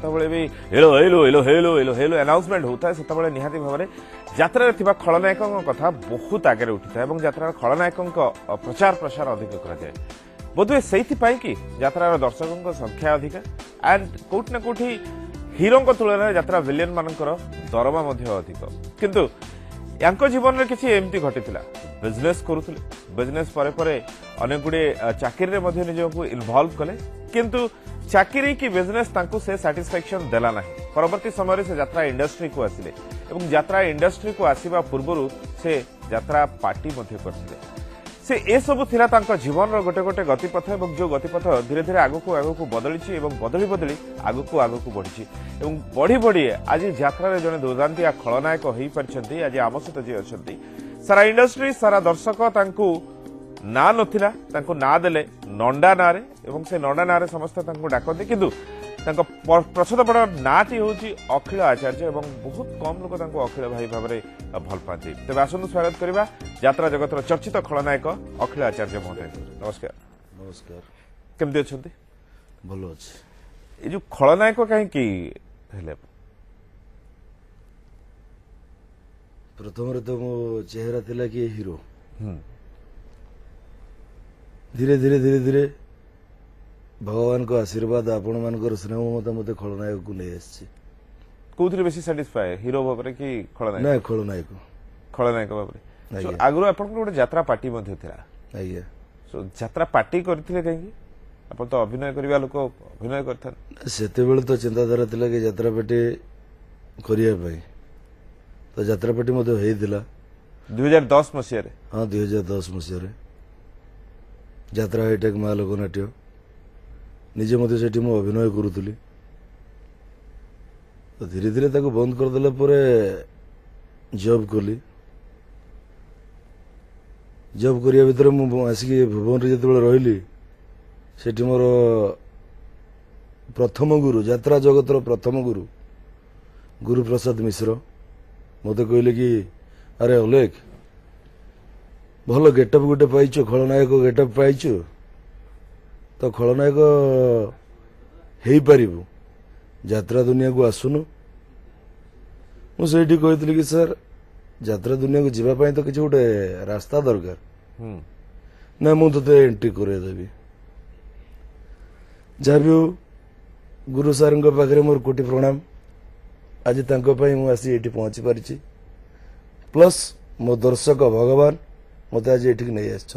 जितेबाला भी hello hello hello hello hello hello announcement होता है से निहाती भाव में यात्रा खलनायक कथा बहुत आगे उठी था यात्रा खलनायक प्रचार प्रसार अधिक कराए बोधे से कि यात्रार दर्शकों संख्या अधिक एंड कौट ना कौटी हिरो तुलन में यात्रा विलेन मानकर दरमा अधिक किंतु यांको जीवन में किसी एमती घटी बिजनेस करुले बिजनेस अनेक गुड़े चाकरी में निजक इनवल्व कले किंतु चाकरी कि बिजनेस से साटिस्फैक्शन देला ना परवर्ती समय से यात्रा इंडस्ट्री को आसिले एवं यात्रा इंडस्ट्री को आसवा पूर्व से यात्रा पार्टी करते से ए सबु थिला तांको जीवन गोटे गोटे गतिपथ और जो गतिपथ धीरे धीरे आगक आगक बदली बदली बदली आगक आगक बढ़ी बढ़ी बढ़ी आज यात्रा जड़े दुर्दांतिया खलनायक हो पार्टी आज आम सहित जी अच्छा सारा इंडस्ट्री सारा दर्शक ना नथिला ना देले नंडा ना से नंडा ना समस्त डाकते किंतु प्रसिद्ध बड़ नाटी हूँ अखिल आचार्य और बहुत कम लोग अखिल भाई भाव में भल पाती तेज आसतु स्वागत करवा यात्रा जगतर चर्चित खलनायक अखिल आचार्य महोदय नमस्कार। नमस्कार केमती अच्छा भल अच्छे जो खलनायक कहीं प्रथम तो मो चेहरा थिला कि हीरो धीरे धीरे धीरे धीरे भगवान को आशीर्वाद आपण मान स्नेह मत मत खलनायक को नहीं आसी कौन बेसी साटिस्फाए हीरो भाव में कि खलनायक ना खलनायक खलनायक भाव में आगु आप गोटे यात्रा पार्टी आज्ञा सो यात्रा पार्टी करते कहीं आप तो अभिनय करवा लोक अभिनय करते से तो चिंताधारा थिला कि यात्रा पार्टी करने तो यात्रा पार्टी मत होता 2010 मसीह हाँ 2010 मसीह यात्रा हाईटेक माँ लोकनाट्य निजे मत से अभिनय करुली तो धीरे धीरे ताको बंद करदेला जॉब कली जॉब करिया भितर आसिक भुवन जो रही से मोर प्रथम गुरु यात्रा जगतर प्रथम गुरु गुरुप्रसाद मिश्र मत कहले कि अरे अलेख भल गेटअप गोटे पाइचु खलनायक गेटअप पाइचु तो खलनायक हो पारिबु यात्रा दुनिया को आसुनु मुझे कही कि सर यात्रा दुनिया को जीवाई तो किसी गोटे रास्ता दरकार ना मुझे एंट्री करदेवी जहाँ भी गुरु सार पाखे मोर कोटि प्रणाम आज मुझे ये पहुंची पारी प्लस मो दर्शक भगवान मत आज ये नहीं आस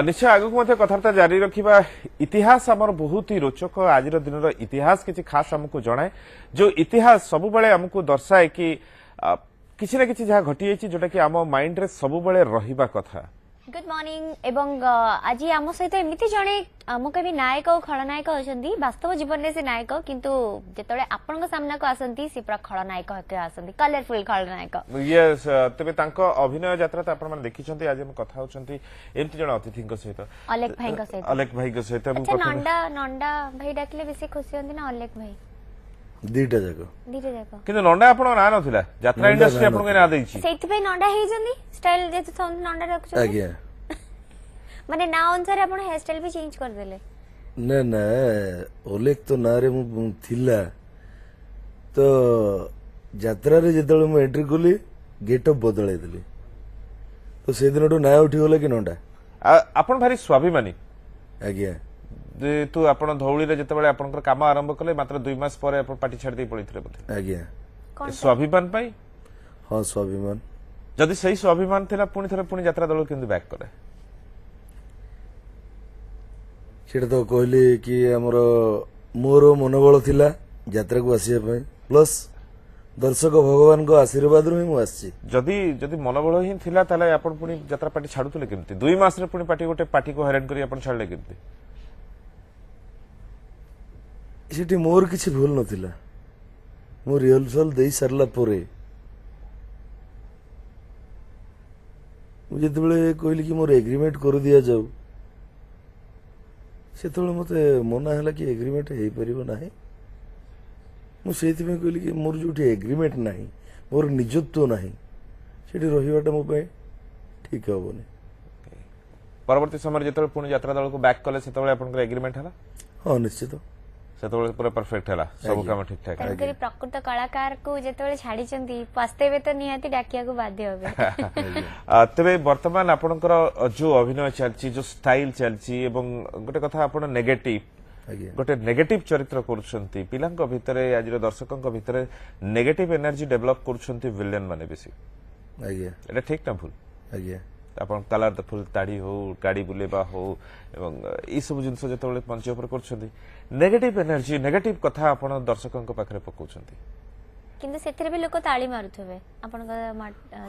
निश्चय आगक कथबार्ता जारी रखा इतिहास आमर बहुत ही रोचक आज दिन इतिहास किसी खास आमको जनाए जो इतिहास सब बेले आमको दर्शाए कि किसी न किसी जहाँ घटी जोटा कि आम माइंड रे सब बेले रहिबा कथा। गुड मॉर्निंग एवं आज आम सहित एमती जड़े आम कभी नायक और खलनायक अच्छा वास्तव जीवन में से नायक किंतु जिते आपण सामना को आसती से पूरा खलनायक आसती कलरफुल खलनायक यस तेरे अभिनय यात्रा तो आपण देखी आज कथा होती एमती जन अतिथि सहित अलेख भाई सहित नंडा नंडा भाई डाकिले बेसी खुशी होती ना अलेख भाई दीटा जाक किंतु नंडा आपण ना नथिला यात्रा इंडस्ट्री आपण के ना देछि सेति पे नंडा हे जंदी स्टाइल जे तो नंडा रखछ आज्ञा माने ना अनुसार आपण हेयर स्टाइल भी चेंज कर देले ना ना ओलेक तो ना रे मु थिला तो यात्रा रे जेतले मु एंट्री कली गेटअप बदलै देली तो से दिन ना उठी गले कि नंडा आपण भारी स्वाभिमानी आज्ञा तू आप धौली जिते आप कम आरंभ कले मात्र 2 मास पर पार्टी छाड़ दे पड़े आज्ञा स्वाभिमान पाई हाँ स्वाभिमान जदि सही स्वाभिमान थिला पुणी थरे पुणी यात्रा दल केंदु बैक करे सेटा तो कहली कि हमर मोर मनोबल थिला यात्रा को आसीया पय प्लस दर्शक भगवान को आशीर्वाद रु मु आसी जदि जदि मनोबल ही थिला ताले आपण पुणी यात्रा पार्टी छाडुतले केमती 2 मास रे पुणी पार्टी गोटे पार्टी को हैरान करी आपण छाडले केमती सेठी मोर किसी भूल नथिला मो रिहर्सल दे सारला परे मुझे कहली कि मोर एग्रीमेंट कर दिया जाऊ से मते मना है कि एग्रीमेंट हो पार ना मुझे कहली कि मोर जो एग्रीमेंट ना मोर निजत्व ना से रहीटा मो ठीक हेनी परवर्ती समय जो पुणी यात्रा दल को बैक कले से एग्रीमेंट है हाँ निश्चित ସେତେବେଳେ ପୁରା ପରଫେକ୍ଟ ହେଲା ସବୁ କାମ ଠିକ ଠାକ ତେଣୁକରି ପ୍ରକୃତ କଳାକାରକୁ ଯେତେବେଳେ ଛାଡ଼ିଛନ୍ତି ପସ୍ତେଇବେ ତ ନିହାତି ଡାକିବାକୁ ବାଧ୍ୟ ହେବେ ତେବେ ବର୍ତ୍ତମାନ ଆପଣଙ୍କର ଯୋଉ ଅଭିନୟ ଚାଲିଛି ଯୋଉ ଷ୍ଟାଇଲ ଚାଲିଛି ଏବଂ ଗୋଟେ କଥା ଆପଣ ନେଗେଟିଭ ଆଜ୍ଞା ଗୋଟେ ନେଗେଟିଭ ଚରିତ୍ର କରୁଛନ୍ତି ପିଲାଙ୍କ ଭିତରେ ଆଜିର ଦର୍ଶକଙ୍କ ଭିତରେ ନେଗେଟିଭ ଏନର୍ଜି ଡେଭଲପ କରୁଛନ୍ତି ଭିଲେନ ମାନେ ବେଶୀ ଆଜ୍ଞା ଏଟା ଠିକ ନା ଭୁଲ ଆଜ୍ଞା ଆପଣ କଲରଫୁଲ ତାଡ଼ି ହଉ ଗାଡ଼ି ବୁଲେଇବା ହଉ ଏବଂ ଏଇସବୁ ଜିନିଷ ଯେତେବେଳେ ମଞ୍ଚ ଉପରେ କରୁଛନ୍ତି ନେଗେଟିଭ ଏନର୍ଜି ନେଗେଟିଭ କଥା ଆପଣ ଦର୍ଶକଙ୍କ ପାଖରେ ପକାଉଛନ୍ତି କିନ୍ତୁ ସେଥିରେ ବି ଲୋକ ତାଳି ମାରୁଥିବେ ଆପଣଙ୍କ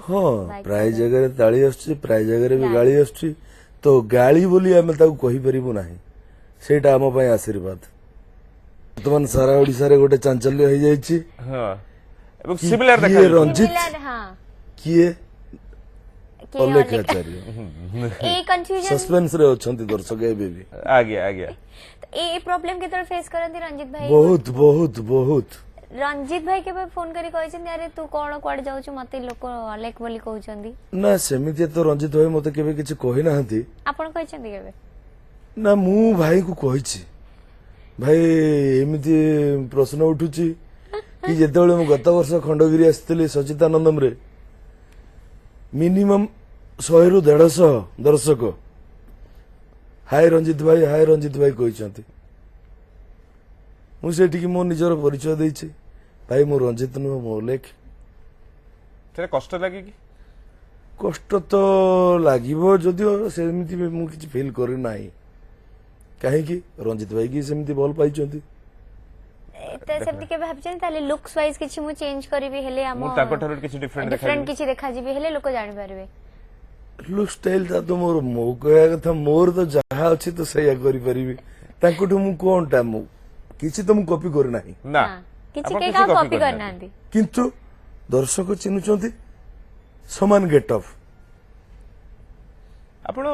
ହଁ ପ୍ରାୟ ଜାଗାରେ ତାଳି ଆସୁଛି ପ୍ରାୟ ଜାଗାରେ ବି ଗାଳି ଆସୁଛି ତ ଗାଳି ବୋଲି ଆମେ ତାକୁ କହିପାରିବୁ ନାହିଁ ସେଇଟା ଆମ ପାଇଁ ଆଶୀର୍ବାଦ ବର୍ତ୍ତମାନ ସାରା ଓଡିଶାରେ ଗୋଟେ ଚାଞ୍ଚଲ୍ୟ ହେଇଯାଇଛି ହଁ ଏବଂ ସିମିଲାର କିଏ ଦେଖାଯାଉଛି ରଞ୍ଜିତ ହଁ କିଏ କିଏ ଅଲେଖ ଅଲେଖ। ଆଚାର୍ଯ୍ୟ ଏଇ କନଫ୍ୟୁଜନ ସସ୍ପେନ୍ସ ରେ ଅଛନ୍ତି ଦର୍ଶକ ଏବେ ବି ଆଜ୍ଞା ଆଜ୍ଞା ଏଇ ପ୍ରୋବ୍ଲେମ କେତେବେଳେ ଫେସ୍ କରନ୍ତି ରଞ୍ଜିତ ଭାଇ ବହୁତ ବହୁତ ବହୁତ ରଞ୍ଜିତ ଭାଇ କେବେ ଫୋନ କରି କହିଛନ୍ତି ଆରେ ତୁ କଣ କୁଆଡେ ଯାଉଛୁ ମତେ ଲୋକ ଅଲେଖ ବୋଲି କହୁଛନ୍ତି ନା ସେମିତି ତ ରଞ୍ଜିତ ଭାଇ ମତେ କେବେ କିଛି କହିନାହାନ୍ତି ଆପଣ କହିଛନ୍ତି କେବେ ନା ମୁଁ ଭାଇକୁ କହିଛି ଭାଇ ଏମିତି ପ୍ରଶ୍ନ ଉଠୁଛି କି ଯେତେବେଳେ ମୁଁ ଗତ ବର୍ଷ ଖଣ୍ଡଗିରି ଆସିଥିଲି ସଚିତାନନ୍ଦମରେ ମିନିମମ୍ 100ରୁ 150 ଦର୍ଶକ ହାय ରଞ୍ଜିତ ଭାଇ କହିଛନ୍ତି ମୁଁ ସେଠିକି ମୋ ନିଜର ପରିଚୟ ଦେଇଛି ଭାଇ ମୁଁ ରଞ୍ଜିତ ନୁହଁ ମୁଁ ଅଲେଖ ସେଟା କଷ୍ଟ ଲାଗେ କି କଷ୍ଟ ତ ଲାଗିବ ଯଦିଓ ସେମିତି ବି ମୁଁ କିଛି ଫିଲ୍ କରିନାହିଁ କାହିଁକି ରଞ୍ଜିତ ଭାଇ କି ସେମିତି ଭଲ ପାଇଛନ୍ତି ସେମିତି କେବେ ଭାବିଛନ୍ତି ତାହେଲେ ଲୁକ୍ସ ୱାଇଜ କିଛି ମୁଁ ଚେଞ୍ଜ କରିବି ହେଲେ ଆମ ମୁଁ ତାଙ୍କଠାରୁ କିଛି ଡିଫରେଣ୍ଟ ଡିଫରେଣ୍ଟ କିଛି ଦେଖାଯିବି ହେଲେ ଲୋକ ଜାଣିପାରିବେ ଲୁକ୍ ଷ୍ଟାଇଲ ଟା ତ ମୋର ମୋ କହିବା କଥା ମୋର ତ ଯାହା ଅଛି ତ ସେଇଆ କରିପାରିବି ତାଙ୍କଠୁ ମୁଁ କଣଟା ମୁଁ କିଛି ତ ମୁଁ କପି କରିନାହିଁ ନା ହଁ, କିଛି ଆପଣ କେହି କିଛି କାହାକୁ copy କପି କରିନାହାନ୍ତି। କରିନାହାନ୍ତି କିନ୍ତୁ ଦର୍ଶକ ଚିହ୍ନୁଛନ୍ତି ସମାନ ଗେଟ୍ ଅଫ୍ ଆପଣ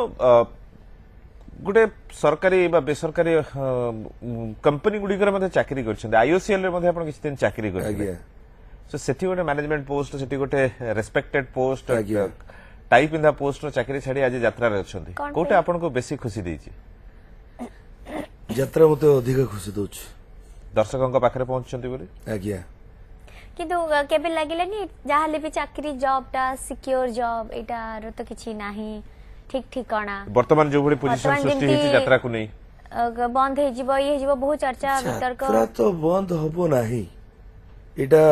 ଗୋଟେ ସରକାରୀ ବା ବେସରକାରୀ କମ୍ପାନୀ ଗୁଡିକରେ ମଧ୍ୟ ଚାକିରି କରିଛନ୍ତି ଆଇଓସିଏଲ ରେ ମଧ୍ୟ ଆପଣ କିଛି ଦିନ ଚାକିରି କରିଥିଲେ ଆଜ୍ଞା ସो ସେଠି ଗୋଟେ ମ୍ୟାନେଜମେଣ୍ଟ ପୋଷ୍ଟ ସେଠି ଗୋଟେ ରେସ୍ପେକ୍ଟେଡ ପୋଷ୍ଟ ଆଜ୍ଞା। ଟାଇ ପିନ୍ଧା ପୋଷ୍ଟର ଚାକିରି ଛାଡି ଆଜି ଯାତ୍ରାରେ ଅଛନ୍ତି କଣ କୋଉଟା ପାଇଁ? ଆପଣଙ୍କୁ ବେଶୀ ଖୁସି ଦେଇଛି ଯାତ୍ରା ମତେ ଅଧିକ ଖୁସି ଦଉଛି ଦର୍ଶକଙ୍କ ପାଖରେ ପହଞ୍ଚୁଛନ୍ତି ବୋଲି ଆଜ୍ଞା କିନ୍ତୁ କେବେ ଲାଗିଲାନି ଯାହାହେଲେ ବି ଚାକିରି ଜବ୍ ଟା ସିକ୍योर ଜବ୍ ଏଇଟାର ତ କିଛି ନାହିଁ ଠିକ ଠିକଣା ବର୍ତ୍ତମାନ ଯୋଉଭଳି ପୋଜିସନ ବର୍ତ୍ତମାନ ସୃଷ୍ଟି ଯେମିତି- ହେଇଛି ଯାତ୍ରାକୁ ନେଇ ବନ୍ଦ ହେଇଯିବ ଇଏ ହେଇଯିବ ବହୁତ ଚର୍ଚ୍ଚା ବିତର୍କ ଯାତ୍ରା ତ ବନ୍ଦ ହବ ନାହିଁ ଏଇଟା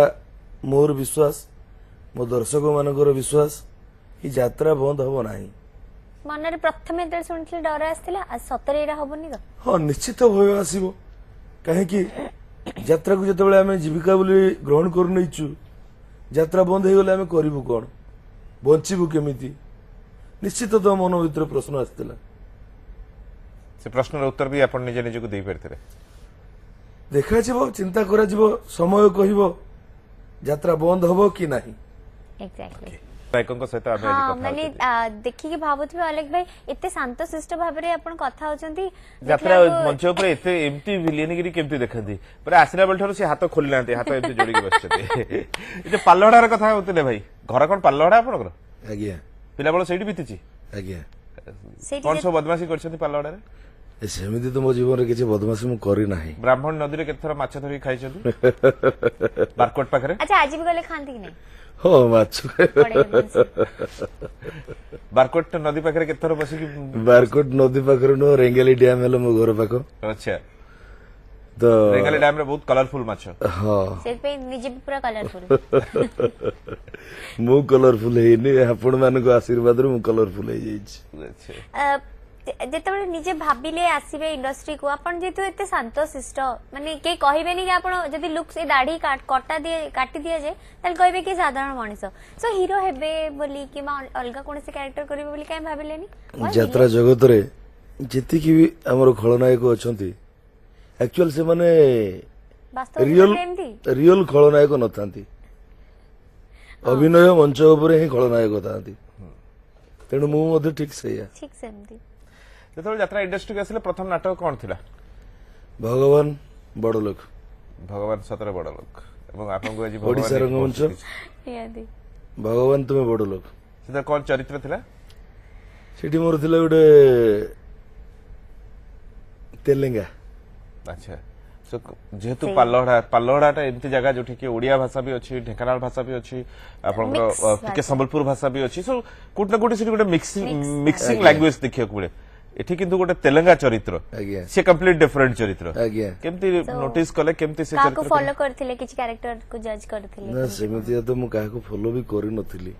ମୋର ବିଶ୍ୱାସ ମୋ ଦର୍ଶକ ମାନଙ୍କର ବିଶ୍ୱାସ କି ଯାତ୍ରା ବନ୍ଦ ହବ ନାହିଁ ମନରେ ପ୍ରଥମେ ଯେତେବେଳେ ଶୁଣିଥିଲି ଡର ଆସିଥିଲା ଆଉ ସତରେ ଏଇଟା ହବନି ତ ହଁ ନିଶ୍ଚିତ ଭୟ ଆସିବ କାହିଁକି ଯାତ୍ରାକୁ ଯେତେବେଳେ ଆମେ ଜୀବିକା ବୋଲି ଗ୍ରହଣ କରୁନେଇଛୁ ଯାତ୍ରା ବନ୍ଦ ହେଇଗଲେ ଆମେ କରିବୁ କଣ ବଞ୍ଚିବୁ କେମିତି ନିଶ୍ଚିତ ତ ମନ ଭିତରେ ପ୍ରଶ୍ନ ଆସିଥିଲା ସେ ପ୍ରଶ୍ନର ଉତ୍ତର ବି ଆପଣ ନିଜେ ନିଜକୁ ଦେଇପାରିଥିଲେ ଦେଖାଯିବ ଚିନ୍ତା କରାଯିବ ସମୟ କହିବ ଯାତ୍ରା ବନ୍ଦ ହବ କି ନାହିଁ ଏକ୍ସାକ୍ଟଲି ନାୟକଙ୍କ ସହିତ ଆମେ ହଁ ଆଜି କଥା ମାନେ ହଉଥିଲେ। ଦେଖିକି ଭାବୁଥିବେ ଅଲେଖ ଭାଇ ଏତେ ଶାନ୍ତ ଶିଷ୍ଟ ଭାବରେ ଆପଣ କଥା ହଉଛନ୍ତି ଯାତ୍ରା ଦେଖିଲାବେଳକୁ- ମଞ୍ଚ ଉପରେ ଏତେ ଏମିତି ଭିଲିଆନିଗିରି କେମିତି ଦେଖନ୍ତି ପୁରା ଆସିଲା ବେଳ ଠାରୁ ସେ ହାତ ଖୋଲି ନାହାନ୍ତି ହାତ ଏମିତି ଯୋଡିକି ବସିଛନ୍ତି ଏ ଯୋଉ ପାଲହଡାର କଥା ହଉଥିଲେ ଭାଇ ଘର କଣ ପାଲହଡା ଆପଣଙ୍କର ଆଜ୍ଞା ପିଲାବେଳ ସେଇଠି ବିତିଛି ଆଜ୍ଞା ସେଇଠି କଣ ଯେ- ସବୁ ବଦମାସି କରିଛନ୍ତି ପାଲହଡାରେ ସେମିତି ତ ମୋ ଜୀବନରେ କିଛି ବଦମାସି ମୁଁ କରିନାହିଁ ବ୍ରାହ୍ମଣ ନଦୀରେ କେତେଥର ମାଛ ଧରିକି ଖାଇଛନ୍ତି ବାରକୋଟ ପାଖରେ ଆଚ୍ଛା ଆଜି ବି ଗଲେ ଖାଆନ୍ତି କି ନାଇଁ ହଁ ମାଛ ପଡେଇବେ ଜିନିଷ। ବାରକୋଟ ନଦୀ ପାଖରେ କେତେଥର ବସିକି ବାରକୋଟ ନଦୀ ପାଖରେ ନୁହଁ ରେଙ୍ଗାଲି ଡ୍ୟାମ ହେଲା ମୋ ଘର ପାଖ ଆଚ୍ଛା ତ ରେଙ୍ଗାଲି ଡ୍ୟାମ ରେ ବହୁତ କଲରଫୁଲ ମାଛ ହଁ ସେଥିପାଇଁ ନିଜେ ବି ପୁରା କଲରଫୁଲ ମୁଁ କଲରଫୁଲ ହେଇନି ଆପଣ ମାନଙ୍କ ଆଶୀର୍ବାଦରୁ ମୁଁ କଲରଫୁଲ ହେଇଯାଇଛି ଆଚ୍ଛା। ଯେତେବେଳେ ନିଜେ ଭାବିଲେ ଆସିବେ ଇଣ୍ଡଷ୍ଟ୍ରିକୁ ଆପଣ ଯେହେତୁ ଏତେ ଶାନ୍ତ ଶିଷ୍ଟ ମାନେ କେହି କହିବେନି କି ଆପଣ ଯଦି ଲୁକ୍ ସେ ଦାଢି କାଟି ଦିଆଯାଏ ତାହେଲେ କହିବେ କି ସାଧାରଣ ମଣିଷ ସୋ ହିରୋ ହେବେ ବୋଲି କିମ୍ବା ଅଲଗା କୌଣସି କ୍ୟାରେକ୍ଟର କରିବେ ବୋଲି କାହିଁ ଭାବିଲେନି ଯାତ୍ରା ଜଗତରେ ଯେତିକି ବି ଆମର ଖଳନାୟକ ଅଛନ୍ତି ଆକ୍ଚୁଆଲି ସେମାନେ ବାସ୍ତବ ରିଅଲ ଜୀବନରେ ଏମିତି ରିଅଲ ଖଳନାୟକ ନଥାନ୍ତି ଅଭିନୟ ମଞ୍ଚ ଉପରେ ହିଁ ଖଳନାୟକ ଥାନ୍ତି ତେଣୁ ମୁଁ ମଧ୍ୟ ଠିକ ସେଇଆ ଠିକ ସେମିତି ଯେତେବେଳେ ଯାତ୍ରା ଇଣ୍ଡଷ୍ଟ୍ରିକୁ ଆସିଲେ ପ୍ରଥମ ନାଟକ କଣ ଥିଲା ଭଗବାନ ବଡ ଲୋକ ଭଗବାନ ସତରେ ବଡ ଲୋକ ଏବଂ ଆପଣଙ୍କୁ ଆଜି ଓଡ଼ିଶା ଭଗବାନ ରଙ୍ଗମଞ୍ଚ। ନିହାତି ଭଗବାନ ତୁମେ ବଡ ଲୋକ ସେଥିରେ କଣ ଚରିତ୍ର ଥିଲା ସେଠି ମୋର ଥିଲା ଗୋଟେ ତେଲେଙ୍ଗା ଆଚ୍ଛା जेहेतु पालहड़ाटा एमती जगह जो ओडिया भाषा भी अच्छी ढेंकानाल भाषा भी अच्छी आपंकर संबलपुर भाषा भी अच्छी सो कोट ना कोट से गोटे मिक्सिंग लैंग्वेज देखिया मिले एठी किंतु गोटे तेलंगा चरित्र आज्ञा से कंप्लीट डिफरेंट चरित्र आज्ञा केमती नोटिस कले केमती से काको चरित्र फॉलो करथिले किछ कैरेक्टर को जज करथिले ना सेमितिया तो मु काहाको फॉलो भी करि नथिली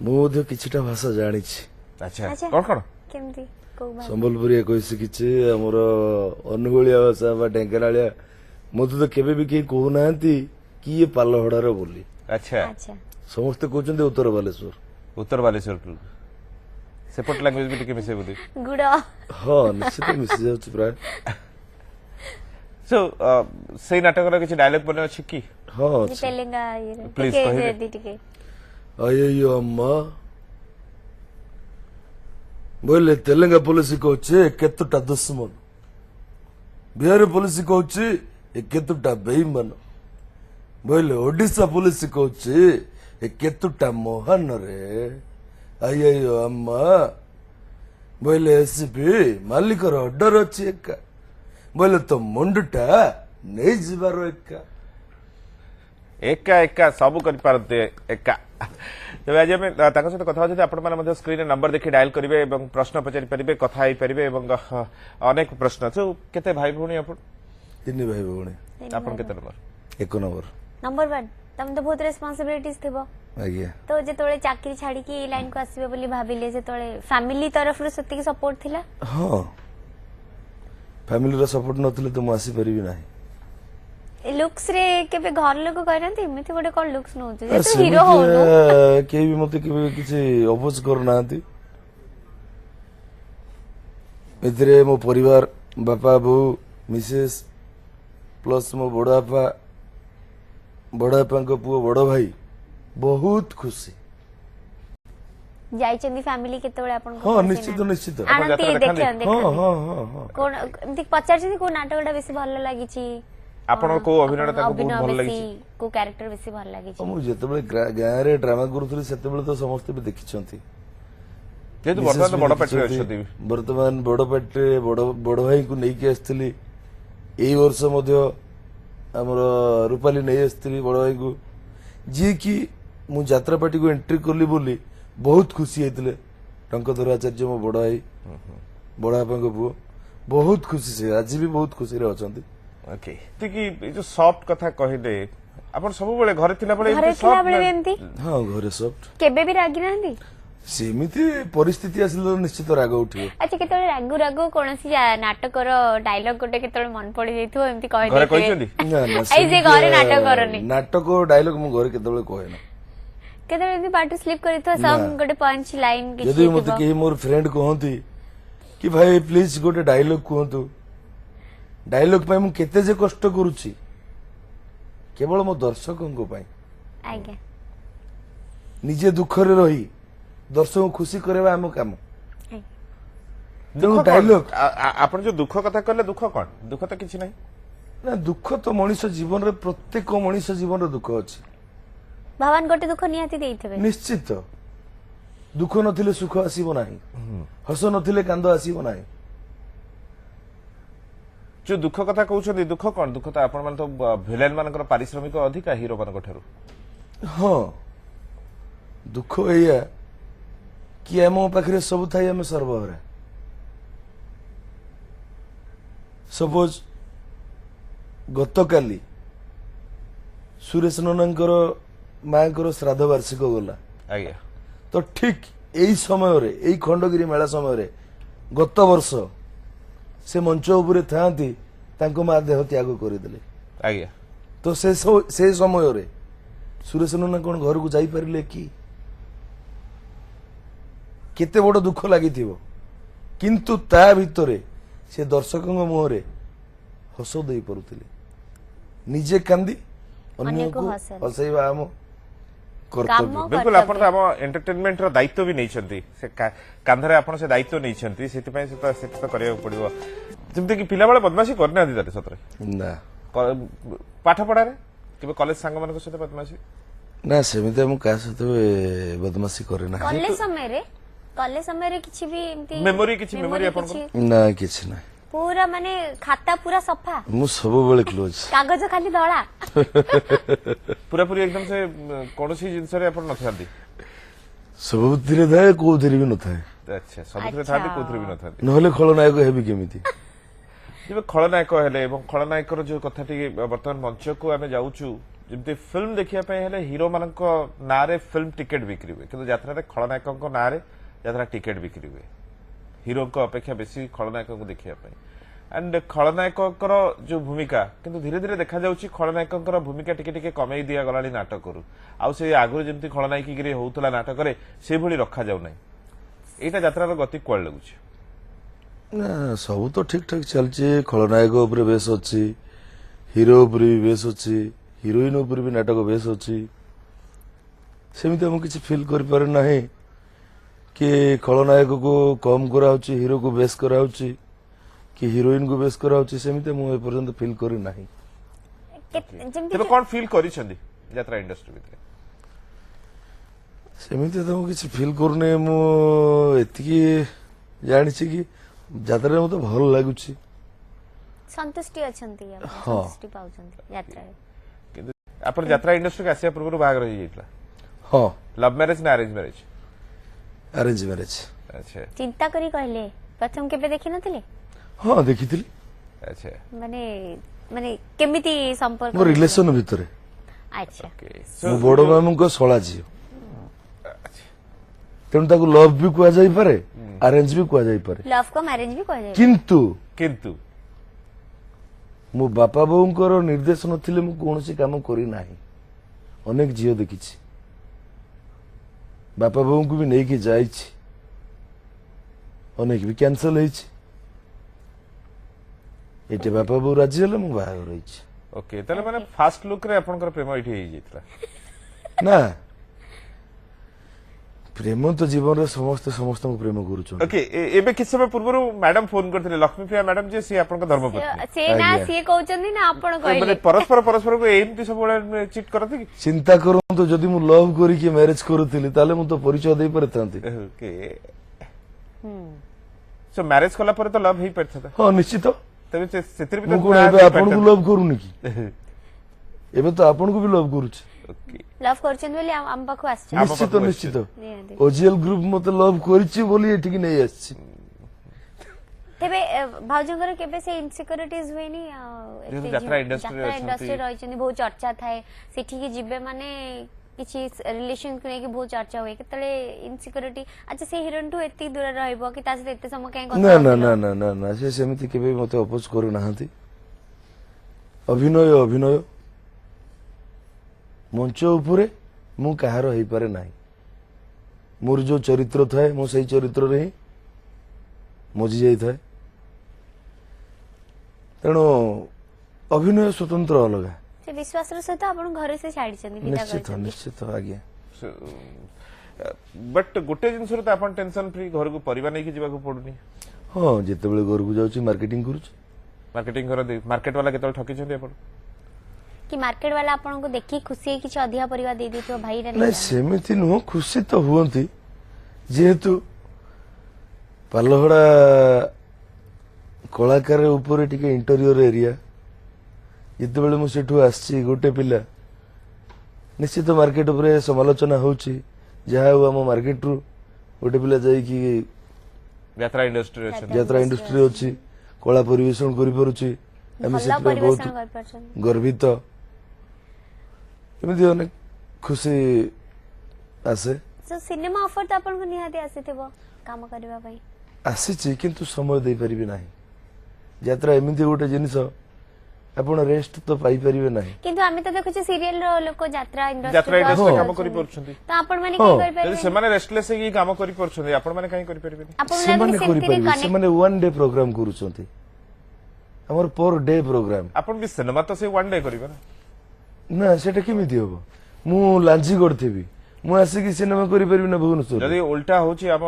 मु ମଧ୍ୟ किछिटा भाषा जानिछि अच्छा अच्छा। कौन कौन केमती को ସମ୍ବଲପୁରିଆ କହି ଶିଖିଛି ଆମର ଅନୁଗୁଳିଆ ଭାଷା ବା ଢେଙ୍କାନାଳିଆ ମୋତେ ତ କେବେ ବି କେହି କହୁନାହାନ୍ତି କି ଇଏ ପାଲହଡାର ବୋଲି अच्छा अच्छा ସମସ୍ତେ କହୁଛନ୍ତି ଉତ୍ତର ବାଲେଶ୍ୱର उत्तर बालेश्वर सेपट लैंग्वेज भी टिके मिसे बुद्धि गुड ହଁ ନିଶ୍ଚିତ ମିଶି ଯାଉଛି ପ୍ରାୟ सो सेई नाटक रे किछ डायलॉग बने अछि की ହଁ ଅଛି तेलंगा ये Please, टिके କହିବେ। दी टिके అయ్యయ్యో అమ్మా ବୋଇଲେ ତେଲେଙ୍ଗା ପୋଲିସ କହୁଛି କେତୁଟା ଦୁଶ୍ମନ ବିହାର ପୋଲିସ କହୁଛି ଏ କେତୁଟା ବେଇମାନ ବୋଇଲେ ଓଡିଶା ପୋଲିସ କହୁଛି ଏ କେତୁଟା ମହାନରେ అయ్యయ్యో అమ్మా ବୋଇଲେ ଏସିପି ମାଲିକର ଅର୍ଡର ଅଛି ଏକା ବୋଇଲେ ତ ମୁଣ୍ଡଟା ନେଇଯିବାର ଏକା एका एका सब कर पारते एका तबे आज हम ताका सहित कथा होते आपण माने स्क्रीन नंबर देखि डायल करिवे एवं प्रश्न पचारि परिबे कथा होई परिबे एवं अनेक प्रश्न छ केते भाई भउनी आपण ତିନି ଭାଇ ଭଉଣୀ आपण केते नंबर 1 ନମ୍ବର नंबर 1 तम तो बहुत रिस्पांसिबिलिटीज थिबो ଆଜ୍ଞା तो जेतोळे चाकरी छाड़ी की लाइन को आसीबे बोली भाबिले जेतोळे फैमिली तरफ रु सती सपोर्ट थिला ହଁ ଫ୍ୟାମିଲିର ସପୋର୍ଟ ନଥିଲେ ତ ମୁଁ ଆସିପାରିବି ନାହିଁ लुक्स रे केबे घर लोग कहनती एमिति गोटे कोन लुक्स नउछु ଆ, जे तू हीरो ସେମିତି, होनु କେହି ବି ମତେ କେବେ କିଛି ଅପୋଜ କରୁନାହାନ୍ତି ଏଥିରେ ମୋ ପରିବାର ବାପା ବୋଉ ମିସେସ୍ ପ୍ଲସ୍ ମୋ ବଡବାପାଙ୍କ ପୁଅ ବଡ ଭାଇ ବହୁତ ଖୁସି जाइचंदी फैमिली केतोळे आपण ହଁ ନିଶ୍ଚିତ ନିଶ୍ଚିତ आनंदी ଯାତ୍ରା ଦେଖାନ୍ତି? देखियो ହଁ देखियो ହଁ ହଁ ହଁ कोन एमिति पचारचंदी को नाटकटा बेसी भल लागिची आपण को अभिनय ताको बहुत भल लागि को कैरेक्टर बेसी भल लागिची ମୁଁ ଯେତେବେଳେ ଗାଁରେ ଡ୍ରାମା କରୁଥିଲି ସେତେବେଳେ ତ ସମସ୍ତେ ବି ଦେଖିଛନ୍ତି जेतु वर्तमान बड़ पार्टी अछथि ବର୍ତ୍ତମାନ ବଡ ପାଟିରେ ବଡ ଭାଇଙ୍କୁ ନେଇକି ଆସିଥିଲି ଏଇ ବର୍ଷ ମଧ୍ୟ ଆମର ରୂପାଲି ନେଇ ଆସିଥିଲି ବଡ ଭାଇଙ୍କୁ ଯିଏକି ମୁଁ ଯାତ୍ରା ପାର୍ଟିକୁ ଏଣ୍ଟ୍ରି କଲି ବୋଲି ବହୁତ ଖୁସି ହେଇଥିଲେ ଟଙ୍କଧର ଆଚାର୍ଯ୍ୟ ମୋ ବଡ ଭାଇ ବଡ ବାପାଙ୍କ ପୁଅ ବହୁତ ଖୁସି ସେ ଆଜି ବି ବହୁତ ଖୁସିରେ ଅଛନ୍ତି ओके कि जो सॉफ्ट कथा कहि दे आपण सब बेले घरे थिला बेले घरे थिला बेले एमिति ହଁ ଘରେ ସଫ୍ଟ केबे भी रागी नांदी ସେମିତି ପରିସ୍ଥିତି ଆସିଲେ ତ ନିଶ୍ଚିତ ରାଗ ଉଠିବ अच्छा केतोळे रागु रागु कोनसी नाटकर डायलॉग गोटे केतोळे मन पड़ी जाइथो एमिति कहि घरे देथिबे कहिसथि ନା ନା ଏଇ ଯେ ଘରେ ନାଟକ କରନି। ସେମିତି ନାଟକ ଡାଇଲଗ ମୁଁ ଘରେ କେତେବେଳେ କହେ ନା केतोळे एमिति पार्ट स्लिप करिथो सम गोटे पंच लाइन ଯଦି किछि ମତେ କେହି ମୋର ଫ୍ରେଣ୍ଡ କହନ୍ତି କି ଭାଇ ପ୍ଲିଜ ଗୋଟେ ଡାଇଲଗ କୁହନ୍ତୁ ଡାଇଲଗ ପାଇଁ ମୁଁ କେତେ ଯେ କଷ୍ଟ କରୁଛି କେବଳ ମୋ ଦର୍ଶକଙ୍କ ପାଇଁ आज्ञा ନିଜେ ଦୁଃଖରେ ରହି ଦର୍ଶକଙ୍କୁ ଖୁସି କରିବା ଆମ କାମ आज्ञा। ତେଣୁ दुख ଡାଇଲଗ आपण जो दुख कथा कहले दुख कोन दुख तो किछि नहीं ନା ଦୁଃଖ ତ ମଣିଷ ଜୀବନରେ ପ୍ରତ୍ୟେକ ମଣିଷ ଜୀବନରେ ଦୁଃଖ ଅଛି भगवान गोटे दुख निहाती देइथबे ନିଶ୍ଚିତ ଦୁଃଖ ନଥିଲେ ସୁଖ ଆସିବ ନାହିଁ ହସ ନଥିଲେ କାନ୍ଦ ଆସିବ ନାହିଁ जो दुख कथा कहउछथि दुख कोन दुख तो आपण मान तो विलेन मानकर पारिश्रमिक अधिक हीरो मानक ठारू ହଁ ଦୁଃଖ ଏଇଆ କି ଆମ ପାଖରେ ସବୁ ଥାଇ ଆମେ ସର୍ବହରା ସପୋଜ ଗତକାଲି ସୁରେଶ ନନାଙ୍କର ମାଙ୍କର ଶ୍ରାଦ୍ଧ ବାର୍ଷିକ ଗଲା आज्ञा ତ ଠିକ ଏଇ ସମୟରେ ଏଇ ଖଣ୍ଡଗିରି ମେଳା ସମୟରେ ଗତ ବର୍ଷ ସେ ମଞ୍ଚ ଉପରେ ଥାଆନ୍ତି ତାଙ୍କ ମା ଦେହ ତ୍ୟାଗ କରିଦେଲେ आज्ञा ତ ସେ ସମୟରେ ସୁରେଶ ନନା କଣ ଘରକୁ ଯାଇପାରିଲେ କି କେତେ ବଡ ଦୁଃଖ ଲାଗିଥିବ କିନ୍ତୁ ତା ଭିତରେ ସେ ଦର୍ଶକଙ୍କ ମୁହଁରେ ହସ ଦେଇ ପାରୁଥିଲେ ନିଜେ କାନ୍ଦି ଅନ୍ୟକୁ ହସାନ୍ତି। ହସେଇବା ଆମ କର୍ତ୍ତବ୍ୟ काम बिल्कुल आपण तो हम एंटरटेनमेंट रो दायित्व भी नहीं छंती से कांधरे आपण से दायित्व नहीं छंती सेति पय से तो करिया पड़िबो जेमते कि पिला बेले बदमाशी करना आदि तारे सतरे ନା पाठ पढारे केबे कॉलेज सांग मानक सहित बदमाशी ନା ସେମିତି ମୁଁ କାହା ସହିତ ବଦମାସି କରେ ନାହିଁ कॉलेज समय रे किछि भी एमती मेमोरी किछि मेमोरी आपण को ନା କିଛି ନାହିଁ पूरा माने खाता पूरा सफा ମୁଁ ସବୁବେଳେ କ୍ଲୋଜ। कागज खाली धड़ा पूरापूरी एकदम से कौन सी जिनस नथांती ସବୁଥିରେ ଥାଏ କୋଉଥିରେ ବି ନଥାଏ अच्छा सबुथिरे थांती कोथिरे भी नथांती ନହେଲେ ଖଳନାୟକ ହେବି କେମିତି। जेबे खलनायक हेले एवं खलनायकर जो कथाटी वर्तमान मंच को आम जाऊँ जमी फिल्म देखिया हेले हिरो मान नारे फिल्म टिकेट बिक्री हुए किंतु यात्रा खलनायक नारे यात्रा टिकेट बिक्री हुए हिरो अपेक्षा बेसी खलनायक को देखिया एंड खलनायक जो भूमिका किंतु धीरे धीरे देखा जाउछि खलनायक भूमिका टिके टिके कमई दिया गलानी नाटक करू आउ से आगु जमती खलनायकी गिरी होउतला नाटक रे से भली रखा जाउ नै एटा यात्रार गति कोळ लागुछि ନା ସବୁ ତ ଠିକ ଠାକ ଚାଲିଛି। ଖଳନାୟକ ଉପରେ ବେଶ ଅଛି, ହିରୋ ଉପରେ ବି ବେଶ ଅଛି, ହିରୋଇନ ଉପରେ ବି ନାଟକ ବେଶ ଅଛି। ସେମିତି ମୁଁ କିଛି ଫିଲ୍ କରିପାରେ ନାହିଁ କି ଖଳନାୟକକୁ କମ୍ କରାହଉଛି, ହିରୋକୁ ବେଶ କରାହଉଛି କି ହିରୋଇନକୁ ବେଶ କରାହଉଛି। ସେମିତି ମୁଁ ଏପର୍ଯ୍ୟନ୍ତ ଫିଲ୍ କରି ନାହିଁ। ତେବେ କଣ ଫିଲ୍ କରିଛନ୍ତି ଯାତ୍ରା ଇଣ୍ଡଷ୍ଟ୍ରି ଭିତରେ? ସେମିତି ତ ମୁଁ କିଛି ଫିଲ୍ କରୁନି। ମୁଁ ଏତିକି ଜାଣିଛି କି ଯାତ୍ରାରେ ମତେ ଭଲ ଲାଗୁଛି। संतुष्टि अछंती हाँ। संतुष्टि पाउछंती यात्रा रे किंतु आपण यात्रा इंडस्ट्री के आसिया पूर्व बाग रही जाइतला ହଁ लव मैरिज ना अरेंज मैरिज? Arrange marriage. अच्छा चिंता करी कहले प्रथम केबे देखि नथिले ହଁ ଦେଖିଥିଲି अच्छा माने माने केमिति संपर्क ମୋ ରିଲେସନ ଭିତରେ। अच्छा ओके ମୋ ବଡ ମାମୁଙ୍କ ଶଳା ଝିଅ, ତେଣୁ ତାକୁ ଲଭ୍ ବି କୁହାଯାଇପାରେ, ଆରେଞ୍ଜ ବି କୁହାଯାଇପାରେ। लव को मैरिज भी कह जाए କିନ୍ତୁ किंतु ମୋ ବାପା ବୋଉଙ୍କର ନିର୍ଦ୍ଦେଶ ନଥିଲେ ମୁଁ କୌଣସି କାମ କରିନାହିଁ। ଅନେକ ଝିଅ ଦେଖିଛି, ବାପା ବୋଉଙ୍କୁ ବି ନେଇକି ଯାଇଛି, ଅନେକ ବି କ୍ୟାନସଲ ହେଇଛି। ଏଠି ବାପା ବୋଉ ରାଜି ହେଲେ ମୁଁ ବାହାଘର ହେଇଛି। ओके तले माने फास्ट लुक रे आपनकर प्रेम इठी हेई जाइतला ନା ପ୍ରେମ ତ ଜୀବନରେ ସମସ୍ତେ ସମସ୍ତଙ୍କୁ ପ୍ରେମ କରୁଛନ୍ତି। ओके एबे किस समय पूर्व मैडम फोन करथिले लक्ष्मीप्रिया मैडम जे सी आपनका धर्मपत्नी से ना आज्ञा। से कहउचंदी ना आपण माने कहले परस्पर परस्पर को एमती सब बळे चीट करथि कि ଚିନ୍ତା କରନ୍ତୁ, ଯଦି ମୁଁ ଲଭ୍ କରିକି ମ୍ୟାରେଜ କରୁଥିଲି ତାହେଲେ ମୁଁ ତ ପରିଚୟ ଦେଇ ପାରିଥାନ୍ତି। ओके सो मैरिज कला पर तो लव हेई परथता ହଁ ନିଶ୍ଚିତ। तबे सेतिर भी ମୁଁ କଣ ଏବେ ଆପଣଙ୍କୁ ଲଭ୍ କରୁନି କି? ଏବେ ତ ଆପଣଙ୍କୁ ବି ଲଭ୍ କରୁଛି। ओके लव करचंद बोली हम पाखु आछ ଆମ ନିଶ୍ଚିତ ପାଖକୁ ନିଶ୍ଚିତ। ନିହାତି। ଓଜିଏଲ ଗ୍ରୁପ ମତେ ଲଭ୍ କରିଛି ବୋଲି ଏଠିକି ନେଇ ଆସିଛି। तेबे भाउजंगर केबे से इनसिक्योरिटीज हुएनी जेहेतु यात्रा industry रे अछंती। इंडस्ट्री रहिचंदी बहुत चर्चा थाए सेठी की जिबे माने किछि रिलेशन को लेके बहुत चर्चा हुए केतले इनसिक्योरिटी अच्छा से हिरोइन टू एती दूर रहइबो कि ता से एते समय काहे ନା ନା ନା ନା ନା ନା ସେ ସେମିତି କେବେ ମତେ ଅପୋଜ କରୁନାହାନ୍ତି। ଅଭିନୟ ଅଭିନୟ, ମଞ୍ଚ ଉପରେ ମୁଁ କାହାର ହେଇପାରେ ନାହିଁ। ମୋର ଯୋଉ ଚରିତ୍ର ଥାଏ ମୁଁ ସେଇ ଚରିତ୍ରରେ ହିଁ ମଜି ଯାଇଥାଏ। ତେଣୁ ଅଭିନୟ ସ୍ୱତନ୍ତ୍ର ଅଲଗା। से विश्वास रो सहित आपण घर से छाडी चंदी विदा ନିଶ୍ଚିତ करचंदी ନିଶ୍ଚିତ ଆଜ୍ଞା। बट गोटे जिनस रे तो आपन टेंशन फ्री घर को परिवार नहीं कि जीवा को पडुनी ହଁ ଯେତେବେଳେ ଘରକୁ ଯାଉଛି ମାର୍କେଟିଂ କରୁଛି। मार्केटिंग कर मार्केट वाला केतल ठकी छथि आपन कि मार्केट वाला आपण को देखि खुशी है किछि अधिका परिवार दे देथियो भाई रे ନାଇଁ ସେମିତି ନୁହଁ, ଖୁସି ତ ହୁଅନ୍ତି। ଯେହେତୁ ପାଲହଡା କଳାକାର ଉପରେ ଟିକେ ଇଣ୍ଟେରିୟର ଏରିଆ, ଯେତେବେଳେ ମୁଁ ସେଠୁ ଆସିଛି ଗୋଟେ ପିଲା, ନିଶ୍ଚିତ ମାର୍କେଟ ଉପରେ ସମାଲୋଚନା ହଉଛି। ଯାହା ହଉ ଆମ ମାର୍କେଟରୁ ଗୋଟେ ପିଲା ଯାଇକି यात्रा इंडस्ट्री रे छथि ଯାତ୍ରା ଇଣ୍ଡଷ୍ଟ୍ରି ଅଛି, କଳା ପରିବେଷଣ କରିପାରୁଛି, ଆମେ ଭଲ ସେଥିପାଇଁ ବହୁତ ପରିବେଷଣ କରି परछन ଗର୍ବିତ। ଏମିତି ଅନେକ ଖୁସି ଆସେ। सो सिनेमा ऑफर तो आपण को निहाती आसीथिबो काम करबा पई ଆସିଛି କିନ୍ତୁ ସମୟ ଦେଇପାରିବି ନାହିଁ। ଯାତ୍ରା ଏମିତି ଗୋଟେ ଜିନିଷ, ଆପଣ ରେଷ୍ଟ ତ ପାଇପାରିବେ ନାହିଁ। किंतु आमे तो देखुचे सीरियल रो लोक यात्रा यात्रा इंडस्ट्री इंडस्ट्री हाँ। काम करि परछथि तो आपण माने हाँ। की कर यदि परबे सेमाने रेस्टलेस हे काम करि परछथि आपन माने काई करि परिबेनी आपण ସେମାନେ लागे सेमती रे କରିପାରିବେ। कनेक्ट ସେମାନେ ୱାନ୍ ଡେ ପ୍ରୋଗ୍ରାମ କରୁଛନ୍ତି, ଆମର ପର ଡେ ପ୍ରୋଗ୍ରାମ। आपन भी सिनेमा तो से वन डे करिबे ना ନା ସେଟା କେମିତି ହବ? ମୁଁ ଲାଞ୍ଜିଗଡ଼ ଥିବି, ମୁଁ ଆସିକି ସିନେମା କରିପାରିବି ନା ଭୁବନେଶ୍ୱର? जदि उल्टा होची हम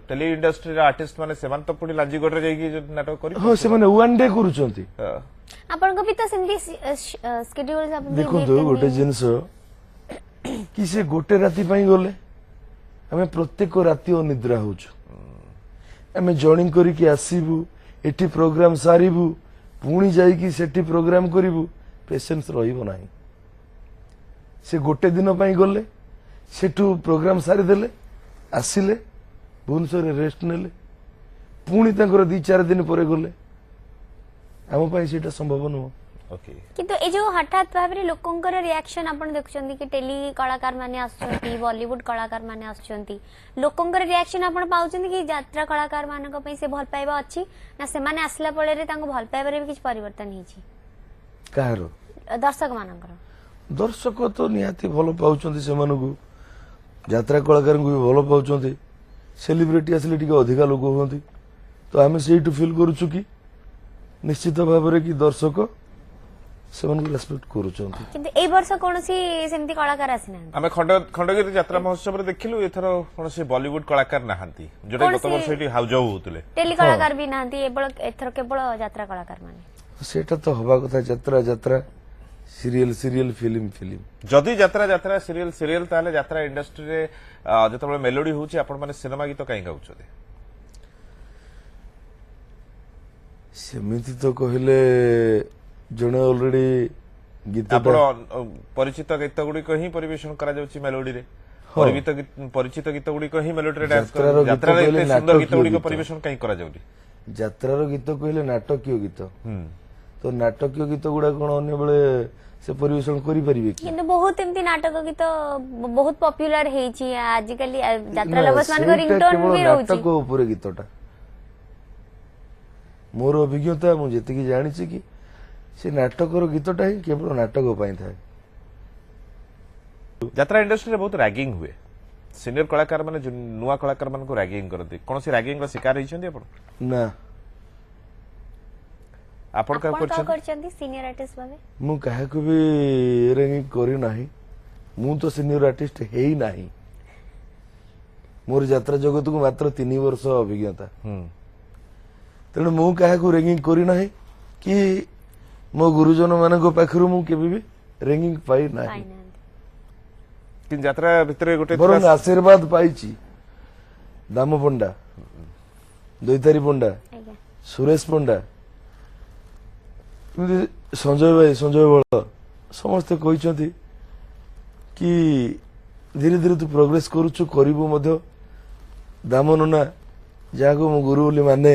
टेली इंडस्ट्री रे आर्टिस्ट माने सेमान तो पुडी लांजीगड रे जाई कि नाटक करि ହଁ ସେମାନେ ୱାନ୍ डे କରୁଛନ୍ତି। आपण को भी तो सेमती शेड्यूल सब ଦେଖନ୍ତୁ ଗୋଟେ ଜିନିଷ କି ସେ ଗୋଟେ ରାତି ପାଇଁ ଗଲେ, ଆମେ ପ୍ରତ୍ୟେକ ରାତି ଅନିଦ୍ରା ହଉଛୁ। ଆମେ ଜର୍ଣ୍ଣି କରିକି ଆସିବୁ, एटी प्रोग्राम सारिबु पुणी जाइकी सेठी प्रोग्राम करिबु पेशेंस रहिबो नाही से गोटे दिन पई गले सेठू प्रोग्राम सारी देले आसिले भुवनेश्वर रेस्ट नेले पुणी तांकर 2-4 दिन परे गले आम पई सेटा संभव नुह ओके किंतु ए जो हठात भाबरे लोकंकर रिएक्शन आपण देखुछंती कि टेली कलाकार माने आछंती बॉलीवुड कलाकार माने आछंती लोकंकर रिएक्शन आपण पाउछंती कि यात्रा कलाकार मानक पई से भल पाइबा अछि ना से माने आसला पळे रे तांको भल पाइबारे भी किछ परिवर्तन हिची कारो दर्शक मानकर दर्शक तो निहाती भल पाउछंती सेमानकु यात्रा कलाकार को भी भल पाउछंती सेलिब्रिटी आसले टिके अधिका लोक होती तो आम से फिल करूँ कि निश्चित भाव कि दर्शक से रेस्पेक्ट करुँच किंतु ए वर्ष कोनसी सेमती कलाकार आसिना आमे खंडगिरी यात्रा महोत्सव रे देखिलु एथरो कोनसे बॉलीवुड कलाकार नाहंती जोटा गत वर्ष एटी हाउजाउ होतले टेली कलाकार भी नाहंती एथर केवल यात्रा कलाकार माने सेटा तो हवा कथा यात्रा यात्रा सीरियल सीरियल फिल्म फिल्म जदि यात्रा यात्रा सीरियल सीरियल ताले यात्रा इंडस्ट्री रे जतबे मेलोडी होची आपण माने सिनेमा गीत काई गाउछते सेमिति तो कहले जने ऑलरेडी गीत परिचित गीत गुडी ही परिवेशन करा जाउची मेलोडी रे परिचित गीत गुडी ही मेलोडी रे डांस कर यात्रा रे एते सुंदर गीत गुडी परिवेशन काई करा जाउली यात्रा रो गीत कहले नाटकीय गीत तो नाटकीय गीत गुडा कोन अन्य बेले से परिवेशन करि परिबे कि किंतु बहुत एमती नाटक गीत बहुत पॉपुलर हेची आजिकली यात्रा लबस मान को रिंगटोन भी रहउची नाटक ऊपर गीतटा मोर अभिज्ञता मु जेतिकी जानिछि कि से नाटक रो गीतटा ही केवल नाटक पई थाए यात्रा इंडस्ट्री रे बहुत रैगिंग हुए सीनियर कलाकार माने जो नुवा कलाकार मान को रैगिंग करते कौन सी रैगिंग रो शिकार होइछन्ती आपण ना आपण का करछन्ती सीनियर आर्टिस्ट भाबे मु काहे को भी रैगिंग करी नाही मु तो सीनियर आर्टिस्ट हेई नाही मोर यात्रा जगत को मात्र 3 वर्ष अभिज्ञता तेणु मु काहे को रैगिंग करी नाही कि मो गुरुजन मानक पाखरु मु केबे भी रैगिंग पाई नाही कि यात्रा भितर गोटे बरं आशीर्वाद पाइची दाम पंडा दैतारी पंडा सुरेश पंडा संजय भाई संजय बल समस्ते कहते कि धीरे धीरे तू प्रोग्रेस करुचु करिबु मध्य दाम नना जहाँ को मो गुरु बोली माने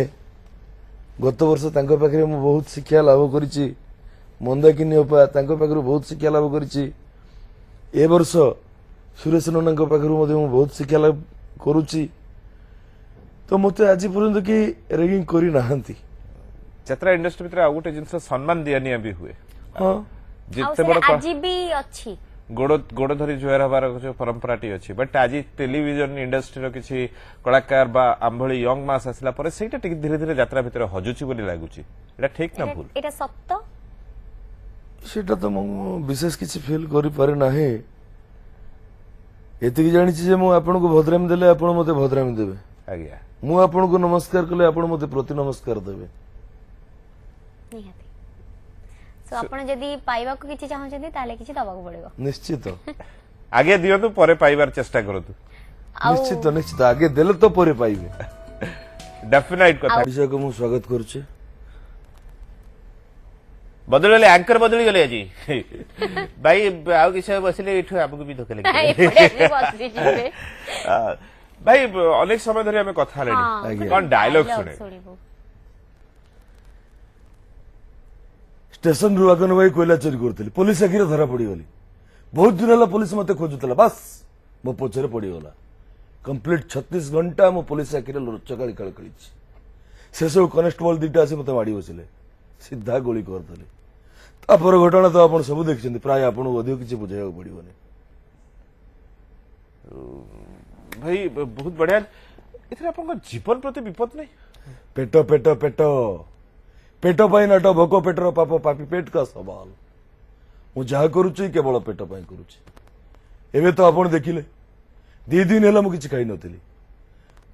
गत वर्ष तांको पाखरे मु बहुत शिक्षा लाभ करिछि मंदाकिनी उपा तांको पाखरु बहुत शिक्षा लाभ करिछि ए वर्ष सुरेश नना पाखरु मध्य मु बहुत शिक्षा लाभ करुछि तो मते आज पर्यंत कि रैगिंग करी नाहंती यात्रा इंडस्ट्री भितर आ गोटे जिंस सम्मान दिया निया भी हुए हां जिते बड़ आज भी अछि गोड़ गोड़ धरी जुआर हबार जो परंपरा टी अछि बट आज टेलीविजन इंडस्ट्री रो किछि कलाकार बा आंभळी यंग मास आसला परे सेटा टिक धीरे धीरे यात्रा भितर हजुची बोली लागुची एटा ठीक ना भूल एटा सत्य सेटा तो मु विशेष किछि फील करि पारे नाही एतिकी जानि छी जे मु आपन को भद्रामी देले आपन मते भद्रामी देबे आज्ञा मु आपन को नमस्कार कले आपन मते प्रति नमस्कार देबे निहाती सो आपण जदी पाइबा को किछि चाहछथि ताले किछि दबा को पड़ेगा निश्चित आगे दियो तो परे पाइबार चेष्टा करतु निश्चित निश्चित आगे देले तो परे पाइबे डेफिनेट कथा विषय को मु स्वागत करूचे बदलले एंकर बदली गले आजी भाई आउ किछ बसले इठु हमको भी धोके लगे भाई अनेक समय धरि हमें कथा लेनी कोन डायलॉग सुने स्टेशन रु आगन भाई कोयला चोरी करथिले पुलिस आखिरे धरा पड़ी गली बहुत दिन हला पुलिस मते खोजुतला बस मो पछरे पड़ी गला कंप्लीट 36 घंटा मो पुलिस आखिरे लोचकाली कळकळीची से सब कनेस्टेबल दिटा आसी मते माडी बसिले सीधा गोली करथले तापर घटना तो आपण सब देखछन्ती प्राय आपण अधिक किछि बुझाइबा पड़िबोनी भाई बहुत बढ़िया इथरे अपन जीवन प्रति विपद नहीं पेट पेट पेट पेट पाई नाट भोक पेटर पाप पापी पेट का सवाल मु जहा करूची केवल पेट पाई करूची एबे तो आपण देखिले 2 दिन हेला मु किछि खाइ नथिली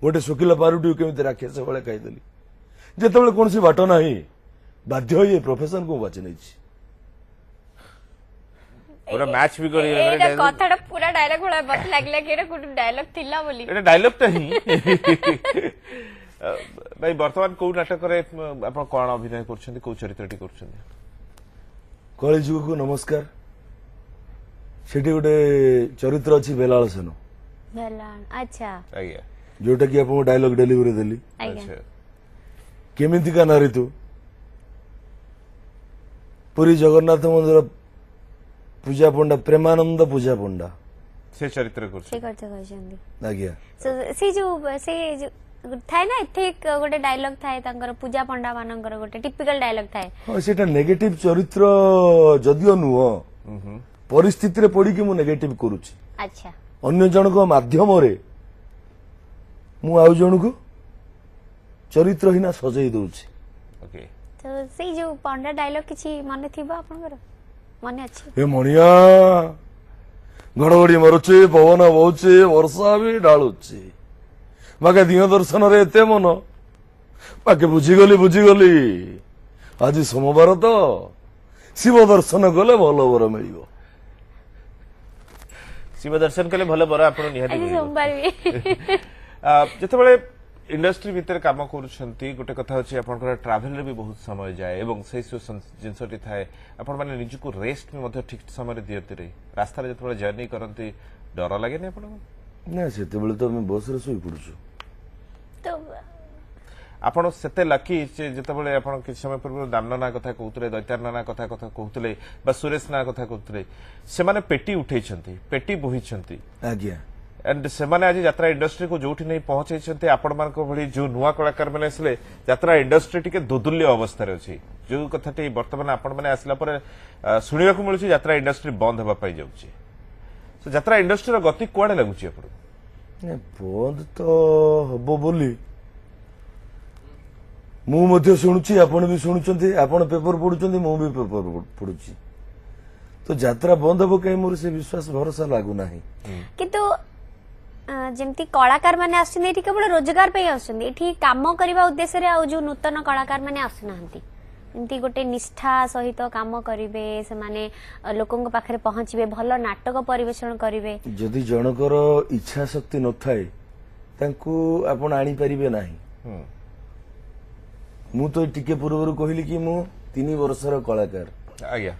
गोटे सुकिला पारुटी केमिति राखे से बळे खाइ देली जेतेबेले कोनसी बाट नाही बाध्य ये प्रोफेशन को बाची नै छी पूरा मैच भी करी एटा कथाटा पूरा डायलॉग होला बत लागला कि एटा कोन डायलॉग थिला बोली एटा डायलॉग त ही भाई वर्तमान कौ नाटक आप कौन अभिनय कर कौ चरित्रटी कर कलिजुग को नमस्कार सेठी गोटे चरित्र अच्छी बेलाल सेन अच्छा आज्ञा जोटा कि आपको डायलॉग डेलीवरी देली आज्ञा अच्छा केमितिका नारी तू पुरी जगन्नाथ मंदिर पूजा पंडा प्रेमानंद पूजा पंडा से चरित्र से करते कहछन्ती आज्ञा से थाए ना एथे गोटे डायलॉग थाए तांकर पूजा पंडा मानकर गोटे टिपिकल डायलॉग थाए हाँ सेटा नेगेटिव चरित्र जदियो नुह परिस्थिति रे पड़ी कि मु नेगेटिव करूची अच्छा अन्य जनक माध्यम रे मु आउ जनक चरित्रहीना सजई दउची ओके तो से जो पंडा डायलॉग किछि माने थिबा आपनकर माने अछि ए मणिया घड़घड़ी मारुचे पवन बहुचे वर्षा भी ढालुची बाके दिह दर्शन रे एते मन बाके बुझीगली आज सोमवार तो शिव दर्शन कले भल वर मिल शिव दर्शन कले भल बर आप निहाती आज मिलिबो। सोमवार भी जेतेबेले इंडस्ट्री भितर काम करूछंती गोटे कथा अछि आपनकर ट्रैवल रे भी बहुत समय जाए एवं से जिनसटी थाए आपण माने निजको रेस्ट में मध्य ठीक समय रे दियते रे रास्ता रे जेतेबेले जर्नी करंती डर लागे नै आपण ना सेते बेले तो मैं बस रे सोई पड़छु तो आपण सेते लकी जेतेबेले आपण किछ समय पूर्व दामनना कथा कहउतले दैत्यारना कथा कहउतले बा सुरेश ना कथा कहउतले से माने पेटी उठैछंती पेटी बोहिछंती आज्ञा एंड सेमाने आज यात्रा इंडस्ट्री को जोठी नहीं पहुंचैछंती आपण मान को भली जो नुवा कलाकार माने असले यात्रा इंडस्ट्री टिके दोदुल्य अवस्था रे अछि जो कथाटी वर्तमान आपण माने आसला पर सुनिबा को मिलुछि यात्रा इंडस्ट्री बंद होबा पाई जाउछि सो यात्रा इंडस्ट्री रो गति कोआडे लागुछि आपण बंद तो हबो बोली मु मध्य शुणुची आपण भी शुणुचंती आपण पेपर पढुचंती मु भी पेपर पढुची तो यात्रा बंद हबो कहीं मोर से विश्वास भरोसा लागू नाही किंतु जेमती कलाकार माने आछन एठी केवल रोजगार पे आछन एठी काम करबा उद्देश्य रे आ जो नूतन कलाकार माने आसुनांती एमती गोटे निष्ठा सहित काम करिवे से माने लोकन पाखरे पहुंचीबे भल नाटक परिवेषण करिवे जदि जनकर इच्छा शक्ति नथाए तांको आपण आनी परिबे नाही मु तो टिके पूर्व कहली कि मु 3 वर्षर कलाकार आज्ञा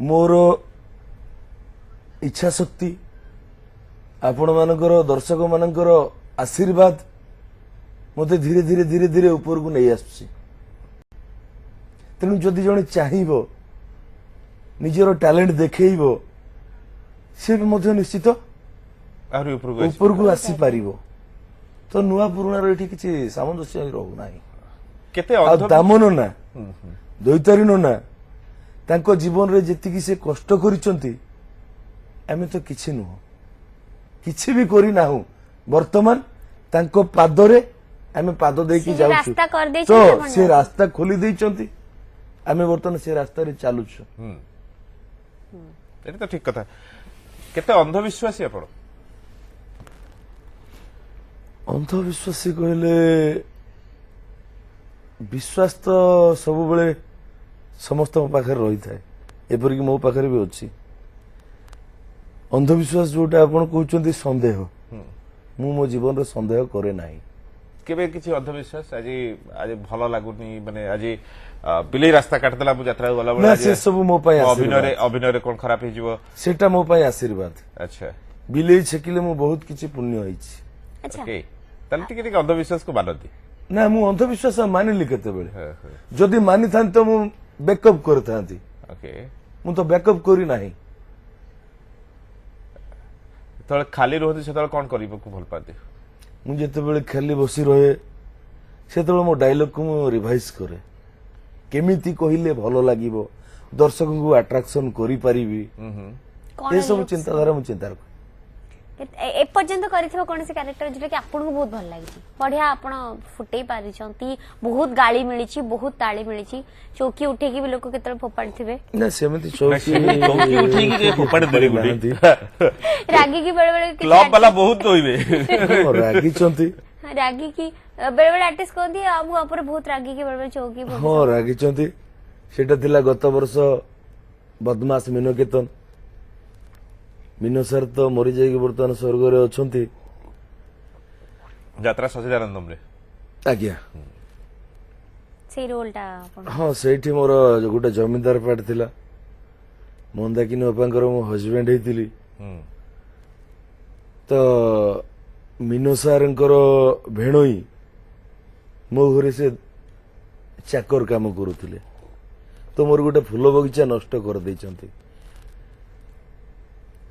मोर इच्छा शक्ति आपण मानकर दर्शक मानकर आशीर्वाद मते धीरे धीरे धीरे धीरे ऊपर को नहीं आसुची तेणु जदि जने चाहिबो निजर टैलेंट देखैबो से भी मध्य निश्चित आरो ऊपर को आसी पारिबो तो नुआ पुराना रे एठी किछि सामंजस्य रहू नाही केते आ अध दामन ना दैतारिन ना तांको जीवन रे जेतिकी से कष्ट करिसंती आमे तो किछि नुह किछि भी करी नाहु वर्तमान तांको पादरे आमे पाद देकी से जाउछु रास्ता कर दै तो छथि से रास्ता खोली दैचंती आमे वर्तमान से रास्ता रे चालुछु एटा तो ठीक कथा केते अंधविश्वासी आपण अंधविश्वासी कहले विश्वास तो सब बेले समस्त पाखे रही थाए एपरिक मो पाखे भी अच्छी अंधविश्वास जोटा आपण कहउचंती संदेह मु मो जीवन रे संदेह करे नाही केबे किछि अंधविश्वास आज आज भलो लागुनी माने आज बिले रास्ता काटदेला मु यात्रा गला ना बला से सब मो पाए अभिनय रे कोन खराब हे जिवो सेटा मो पाए आशीर्वाद अच्छा बिले छेकिले मु बहुत किछि पुण्य होइछि अच्छा ओके ताले टिके अंधविश्वास को मानती ना मु अंधविश्वास मानिली केते बेले जदि मानि थान तो मु बैकअप करथांती ओके मु तो बैकअप करी नाही तळे खाली रहती सेतळे कोन करिबो को भल पाते मु जेते बेले खाली बसी रहे सेतବେଳେ मो डायलॉग को मु रिवाइज करे केमिति कहिले भलो लागिबो दर्शक को अट्रैक्शन करी परिबी कोन ए सब चिंताधारा मु चिंता रखे ए पर्यंत करिथिबो कोन से कैरेक्टर जेटा कि आपन को बहुत भल लागिछि बढ़िया आपण फुटै पारि छंती बहुत गाली मिलिछि बहुत ताली मिलिछि चौकी उठे की भी लोक केतल फोपाडथिबे ना सेमति चौकी चौकी उठेकी जे फोपाड़ देली गुडी रागी की बेले बेले क्लब वाला बहुत होइबे रागी चंती रागी की बेले बेले आर्टिस्ट कहती हम ऊपर बहुत रागी की बेले बेले चौकी हां रागी चंती सेटा थिला गत वर्ष बदमाश मीनकेतन मीनो सर तो मरी जाई वर्तमान स्वर्ग रे अछंती ଯାତ୍ରା ସଚିଦାନନ୍ଦମ ରେ ଆଜ୍ଞା ସେଇ ରୋଲଟା ଆପଣ ହଁ ସେଇଠି ମୋର ଗୋଟେ ଜମିଦାର ପାଠ ଥିଲା ମନ୍ଦାକିନୀ ବାପାଙ୍କର ମୁଁ ହଜବେଣ୍ଡ ହେଇଥିଲି ତ ମିନୋ ସାରଙ୍କର ଭେଣୋଇ ମୋ ଘରେ ସେ ଚାକର କାମ କରୁଥିଲେ ତ ମୋର ଗୋଟେ ଫୁଲ ବଗିଚା ନଷ୍ଟ କରିଦେଇଛନ୍ତି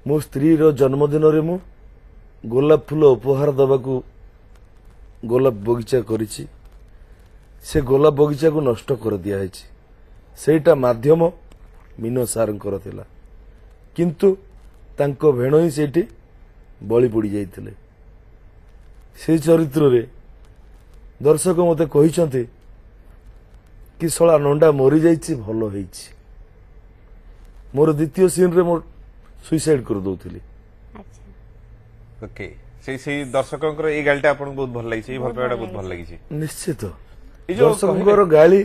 ମୋ ସ୍ତ୍ରୀର ଜନ୍ମଦିନରେ ମୁଁ ଗୋଲାପ ଫୁଲ ଉପହାର ଦେବାକୁ ଗୋଲାପ ବଗିଚା କରିଛି ସେ ଗୋଲାପ ବଗିଚାକୁ ନଷ୍ଟ କରିଦିଆହେଇଛି ସେଇଟା ମାଧ୍ୟମ ମିନୋ ସାରଙ୍କର ଥିଲା କିନ୍ତୁ ତାଙ୍କ ଭେଣୋଇ ସେଇଠି ବଳି ପଡ଼ି ଯାଇଥିଲେ ସେଇ ଚରିତ୍ରରେ ଦର୍ଶକ ମୋତେ କହିଛନ୍ତି କି ଶଳା ନଣ୍ଡା ମରିଯାଇଛି ଭଲ ହେଇଛି ମୋର ଦ୍ୱିତୀୟ ସିନ୍ରେ ମୁଁ ସୁଇସାଇଡ୍ କରିଦେଉଥିଲି ଆଚ୍ଛା ଓକେ ସେଇ ଦର୍ଶକଙ୍କର ଏଇ ଗାଳିଟା ଆପଣଙ୍କୁ ବହୁତ ଭଲ ଲାଗିଛି ଏଇ ଭଲ ପାଇବାଟା ବହୁତ ଭଲ ଲାଗିଛି ନିଶ୍ଚିତ ଏଇ ଯୋଉ ଦର୍ଶକଙ୍କର ଗାଳି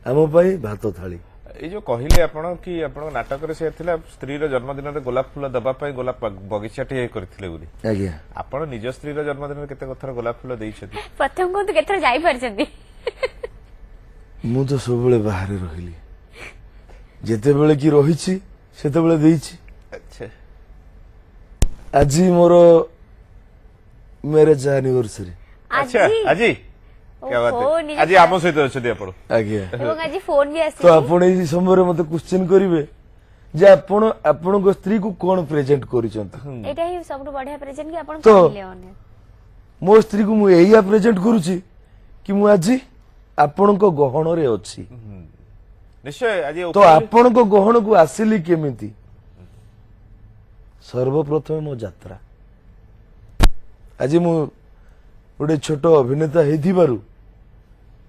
ଆମ ପାଇଁ ଭାତ ଥାଳି ଏଇ ଯୋଉ କହିଲେ ଆପଣ କି ଆପଣଙ୍କ ନାଟକରେ ସେ ଥିଲା ସ୍ତ୍ରୀର ଜନ୍ମଦିନରେ ଗୋଲାପ ଫୁଲ ଦେବା ପାଇଁ ଗୋଲାପ ବଗିଚାଟିଏ କରିଥିଲେ ବୋଲି ଆଜ୍ଞା ଆପଣ ନିଜ ସ୍ତ୍ରୀର ଜନ୍ମଦିନରେ କେତେ ଥର ଗୋଲାପ ଫୁଲ ଦେଇଛନ୍ତି ପ୍ରଥମ କୁହନ୍ତୁ କେତେଥର ଯାଇପାରିଛନ୍ତି ମୁଁ ତ ସବୁବେଳେ ବାହାରେ ରହିଲି ଯେତେବେଳେ କି ରହିଛି ସେତେବେଳେ ଦେଇଛି ଆଚ୍ଛା ଆଜି ମୋର ମ୍ୟାରେଜ ଆନିଭର୍ସରୀ ଆଚ୍ଛା ଆଜି क्या बात ओहो, है निजे आज आम सहित अच्छे आपण ଆଜ୍ଞା ଏବଂ ଆଜି ଫୋନ ବି ତ ଆସିଛି ଆପଣ ଏଇ ସମୟରେ ମତେ କ୍ୱେଶ୍ଚିନ୍ କରିବେ ଯେ ଆପଣ ଆପଣଙ୍କ ସ୍ତ୍ରୀକୁ କଣ ପ୍ରେଜେଣ୍ଟ କରିଛନ୍ତି ଏଇଟା ହିଁ ସବୁଠୁ ବଢିଆ ପ୍ରେଜେଣ୍ଟ କି ଆପଣ ତ କହିଲେ ଅନ୍ୟ ମୋ ସ୍ତ୍ରୀକୁ ମୁଁ ଏଇଆ ପ୍ରେଜେଣ୍ଟ କରୁଛି କି ମୁଁ ଆଜି ଆପଣଙ୍କ ଗହଣରେ ଅଛି ନିଶ୍ଚୟ ଆଜି ତ ଆପଣଙ୍କ ଗହଣକୁ ଆସିଲି କେମିତି ସର୍ବପ୍ରଥମେ ମୋ ଯାତ୍ରା ଆଜି ମୁଁ ଗୋଟେ ଛୋଟ ଅଭିନେତା ହେଇଥିବାରୁ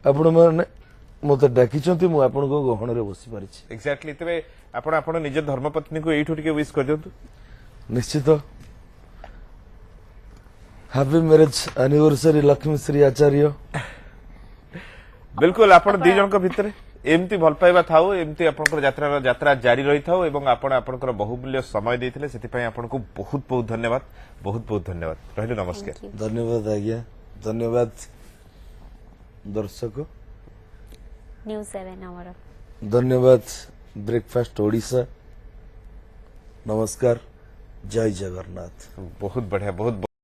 ଆପଣମାନେ ମତେ ଡାକିଛନ୍ତି ମୁଁ ଆପଣଙ୍କ ଗହଣରେ ବସିପାରିଛି ଏକ୍ଜାକ୍ଟଲି ତେବେ ଆପଣ ଆପଣ ନିଜ ଧର୍ମପତ୍ନୀକୁ ଏଇଠୁ ଟିକେ ୱିଶ୍ କରିଦିଅନ୍ତୁ ନିଶ୍ଚିତ ହାପି ମ୍ୟାରେଜ ଆନିଭର୍ସରୀ ଲକ୍ଷ୍ମୀଶ୍ରୀ ଆଚାର୍ଯ୍ୟ ବିଲକୁଲ ଆପଣ ଦି ଜଣଙ୍କ ଭିତରେ ଏମିତି ଭଲ ପାଇବା ଥାଉ ଏମିତି ଆପଣଙ୍କର ଯାତ୍ରା ଜାରି ରହିଥାଉ ଏବଂ ଆପଣ ଆପଣଙ୍କର ବହୁମୂଲ୍ୟ ସମୟ ଦେଇଥିଲେ ସେଥିପାଇଁ ଆପଣଙ୍କୁ ବହୁତ ବହୁତ ଧନ୍ୟବାଦ ବହୁତ ବହୁତ ଧନ୍ୟବାଦ ରହିଲି ନମସ୍କାର ଧନ୍ୟବାଦ ଆଜ୍ଞା ଧନ୍ୟବାଦ ଦର୍ଶକ ନ୍ୟୁଜ୍ 7 ଆମର ଧନ୍ୟବାଦ ବ୍ରେକଫାଷ୍ଟ ଓଡ଼ିଶା ନମସ୍କାର ଜୟ ଜଗନ୍ନାଥ ବହୁତ ବଢିଆ ବହୁତ